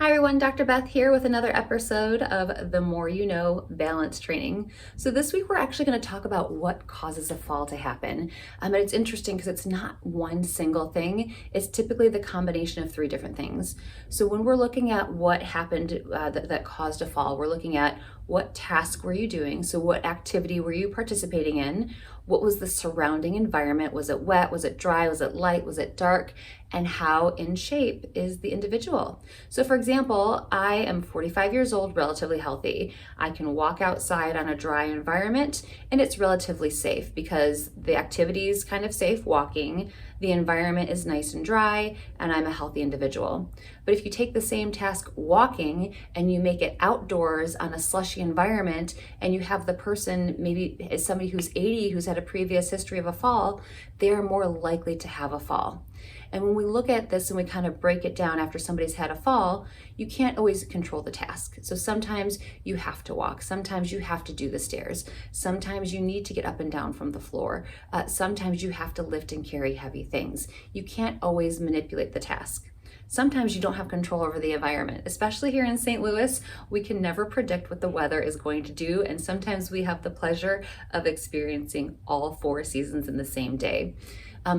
Hi everyone, Dr. Beth here with another episode of The More You Know Balance Training. So this week we're actually going to talk about what causes a fall to happen. And it's interesting because it's not one single thing. It's typically the combination of three different things. So when we're looking at what happened that caused a fall, we're looking at what task were you doing? So what activity were you participating in? What was the surrounding environment? Was it wet? Was it dry? Was it light? Was it dark? And how in shape is the individual? So for example, I am 45 years old, relatively healthy. I can walk outside on a dry environment and it's relatively safe because the activity is kind of safe walking, the environment is nice and dry, and I'm a healthy individual. But if you take the same task walking and you make it outdoors on a slushy environment and you have the person, maybe is somebody who's 80 who's had a previous history of a fall, they are more likely to have a fall. And when we look at this and we kind of break it down after somebody's had a fall, you can't always control the task. So sometimes you have to walk, sometimes you have to do the stairs, sometimes you need to get up and down from the floor, sometimes you have to lift and carry heavy things. You can't always manipulate the task. Sometimes you don't have control over the environment, especially here in St. Louis. We can never predict what the weather is going to do, and sometimes we have the pleasure of experiencing all four seasons in the same day.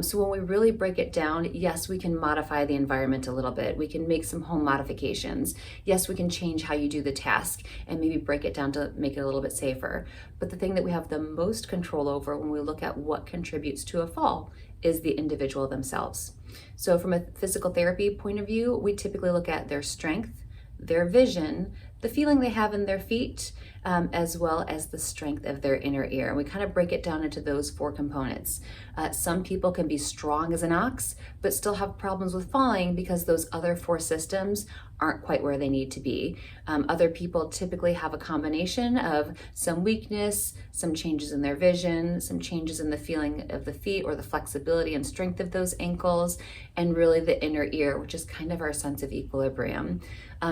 So when we really break it down, yes, we can modify the environment a little bit. We can make some home modifications. Yes, we can change how you do the task and maybe break it down to make it a little bit safer. But the thing that we have the most control over when we look at what contributes to a fall is the individual themselves. So from a physical therapy point of view, we typically look at their strength, their vision, the feeling they have in their feet, as well as the strength of their inner ear. And we kind of break it down into those four components. Some people can be strong as an ox, but still have problems with falling because those other four systems aren't quite where they need to be. Other people typically have a combination of some weakness, some changes in their vision, some changes in the feeling of the feet or the flexibility and strength of those ankles, and really the inner ear, which is kind of our sense of equilibrium.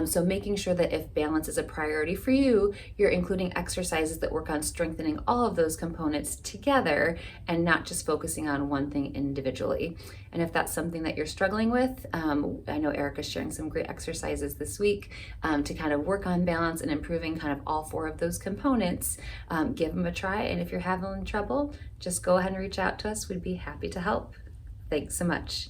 So making sure that if balance is a priority for you, you're including exercises that work on strengthening all of those components together and not just focusing on one thing individually. And if that's something that you're struggling with, I know Erica's sharing some great exercises this week to kind of work on balance and improving kind of all four of those components. Give them a try. And if you're having trouble, just go ahead and reach out to us. We'd be happy to help. Thanks so much.